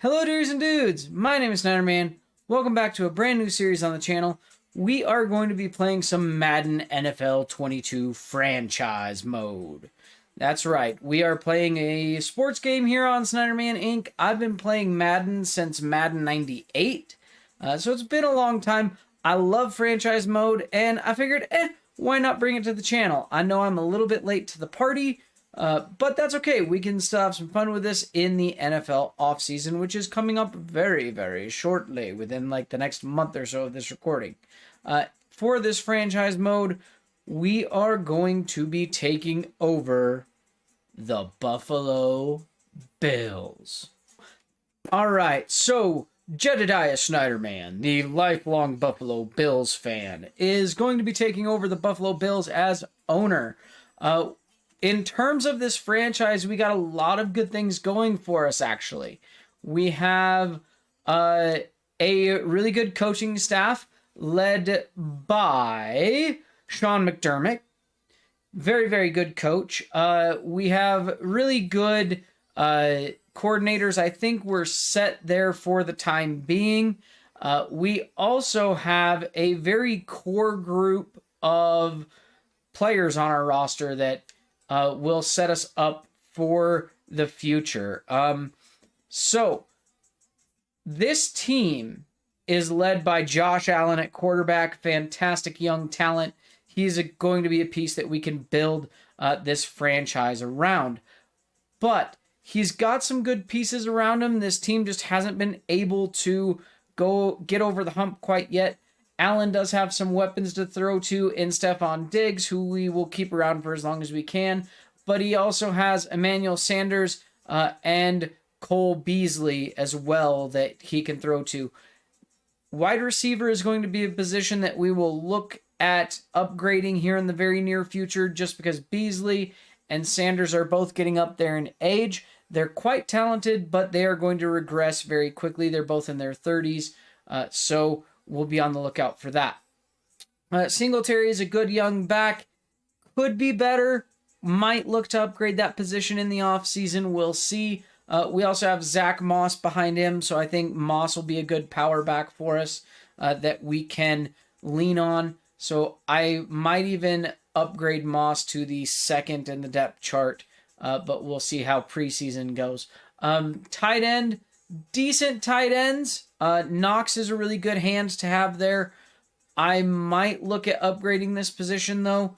Hello dears and dudes, my name is Snyderman. Welcome back to a brand new series on the channel. We are going to be playing some Madden NFL 22 franchise mode. That's right, we are playing a sports game here on Snyderman Inc. I've been playing Madden since Madden 98, so it's been a long time. I love franchise mode, and I figured, why not bring it to the channel? I know I'm a little bit late to the party, but that's okay. We can still have some fun with this in the NFL offseason, which is coming up very, very shortly, within like the next month or so of this recording. For this franchise mode, we are going to be taking over the Buffalo Bills. All right, so Jedidiah Snyderman, the lifelong Buffalo Bills fan, is going to be taking over the Buffalo Bills as owner. In terms of this franchise, we got a lot of good things going for us, actually. We have a really good coaching staff led by Sean McDermott. Very, very good coach. We have really good coordinators. I think we're set there for the time being. We also have a very core group of players on our roster that will set us up for the future. So this team is led by Josh Allen at quarterback, fantastic young talent. He's going to be a piece that we can build this franchise around. But he's got some good pieces around him. This team just hasn't been able to get over the hump quite yet. Allen does have some weapons to throw to in Stephon Diggs, who we will keep around for as long as we can. But he also has Emmanuel Sanders and Cole Beasley as well that he can throw to. Wide receiver is going to be a position that we will look at upgrading here in the very near future, just because Beasley and Sanders are both getting up there in age. They're quite talented, but they are going to regress very quickly. They're both in their 30s, so we'll be on the lookout for that. Singletary is a good young back. Could be better. Might look to upgrade that position in the offseason. We'll see. We also have Zach Moss behind him, so I think Moss will be a good power back for us that we can lean on. So I might even upgrade Moss to the second in the depth chart, but we'll see how preseason goes. Tight end, decent tight ends. Knox is a really good hand to have there. I might look at upgrading this position, though.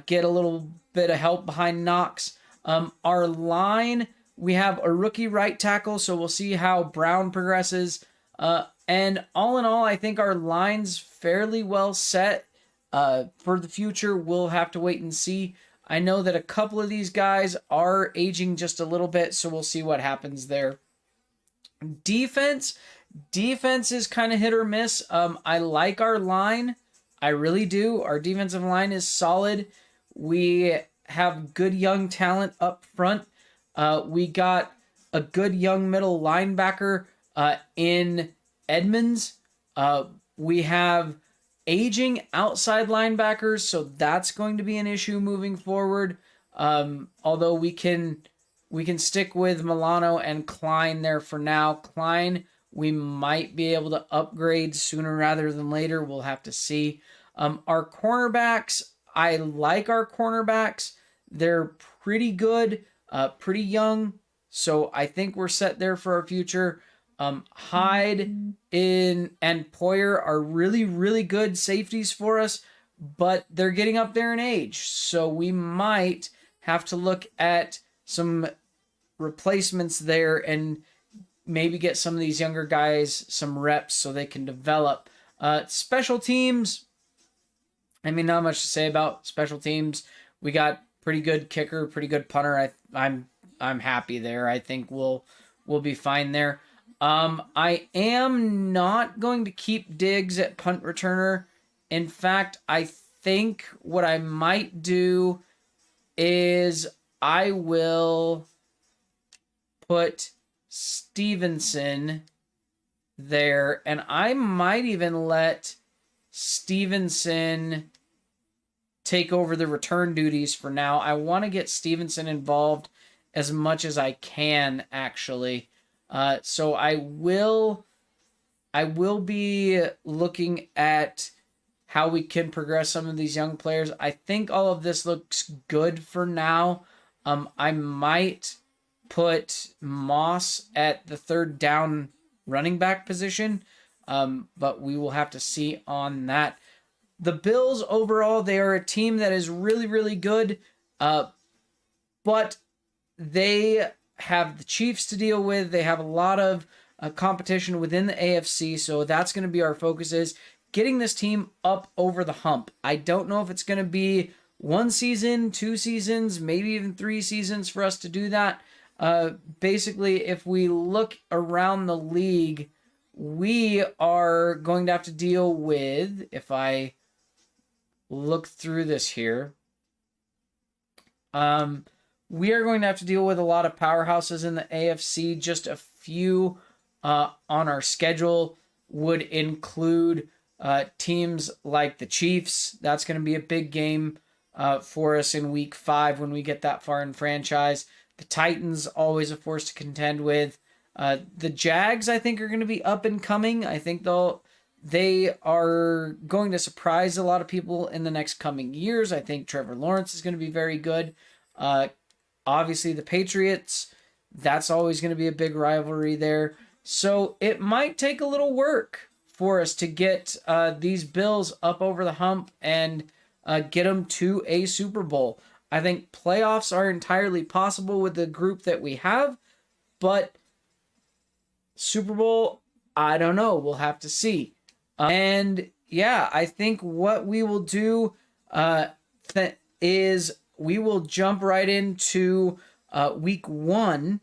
Get a little bit of help behind Knox. Our line, we have a rookie right tackle, so we'll see how Brown progresses. And all in all, I think our line's fairly well set. For the future, we'll have to wait and see. I know that a couple of these guys are aging just a little bit, so we'll see what happens there. Defense is kind of hit or miss. I like our line. I really do. Our defensive line is solid. We have good young talent up front. We got a good young middle linebacker in Edmonds. We have aging outside linebackers, so that's going to be an issue moving forward. Although we can stick with Milano and Klein there for now. Klein, we might be able to upgrade sooner rather than later. We'll have to see. Our cornerbacks, I like our cornerbacks. They're pretty good, pretty young, so I think we're set there for our future. Hyde and Poyer are really, really good safeties for us, but they're getting up there in age, so we might have to look at some replacements there and maybe get some of these younger guys some reps so they can develop. Special teams, I mean, not much to say about special teams. We got pretty good kicker, pretty good punter. I'm happy there. I think we'll be fine there. I am not going to keep Diggs at punt returner. In fact, I think what I might do is I will put Stevenson there, and I might even let Stevenson take over the return duties for now. I want to get Stevenson involved as much as I can, actually. So I will be looking at how we can progress some of these young players. I think all of this looks good for now. I might put Moss at the third down running back position, but we will have to see on that. The Bills overall, they are a team that is really, really good, but they have the Chiefs to deal with. They have a lot of competition within the AFC, so that's going to be our focus, is getting this team up over the hump. I don't know if it's going to be 1 season, 2 seasons, maybe even 3 seasons for us to do that. Basically, if we look around the league, we are going to have to deal with, if I look through this here, we are going to have to deal with a lot of powerhouses in the AFC. Just a few on our schedule would include teams like the Chiefs. That's going to be a big game for us in week 5 when we get that far in franchise. The Titans, always a force to contend with. The Jags, I think, are going to be up and coming. I think they are going to surprise a lot of people in the next coming years. I think Trevor Lawrence is going to be very good. Obviously, the Patriots, that's always going to be a big rivalry there. So it might take a little work for us to get these Bills up over the hump and get them to a Super Bowl. I think playoffs are entirely possible with the group that we have, but Super Bowl, I don't know. We'll have to see. And yeah, I think what we will do is we will jump right into week 1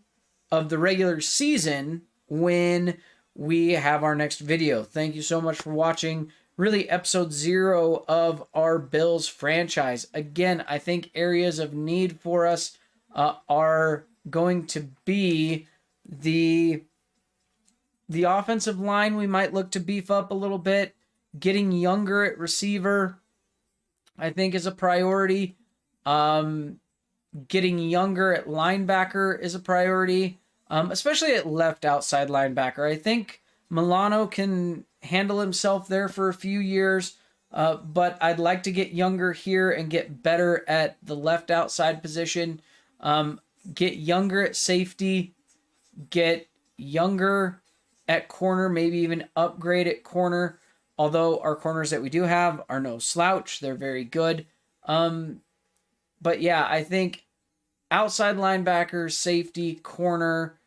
of the regular season when we have our next video. Thank you so much for watching. Really, episode 0 of our Bills franchise. Again, I think areas of need for us are going to be the offensive line. We might look to beef up a little bit. Getting younger at receiver, I think, is a priority. Getting younger at linebacker is a priority, especially at left outside linebacker. I think Milano can handle himself there for a few years, but I'd like to get younger here and get better at the left outside position. Get younger at safety, get younger at corner, maybe even upgrade at corner, although our corners that we do have are no slouch. They're very good. But yeah, I think outside linebacker, safety, corner,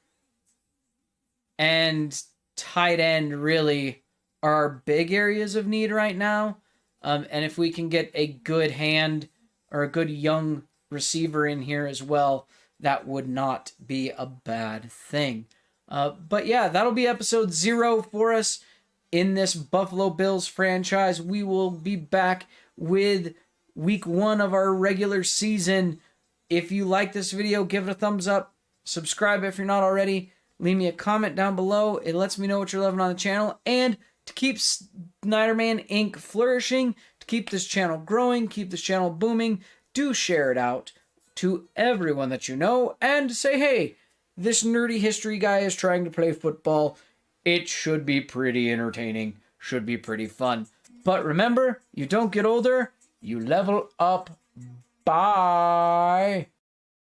and tight end really are our big areas of need right now. And if we can get a good hand or a good young receiver in here as well, that would not be a bad thing. But yeah, that'll be episode 0 for us in this Buffalo Bills franchise. We will be back with week 1 of our regular season. If you like this video, give it a thumbs up. Subscribe if you're not already. Leave me a comment down below. It lets me know what you're loving on the channel. And to keep Snyderman Inc. flourishing, to keep this channel growing, keep this channel booming, do share it out to everyone that you know and say, hey, this nerdy history guy is trying to play football. It should be pretty entertaining, should be pretty fun. But remember, you don't get older, you level up. Bye.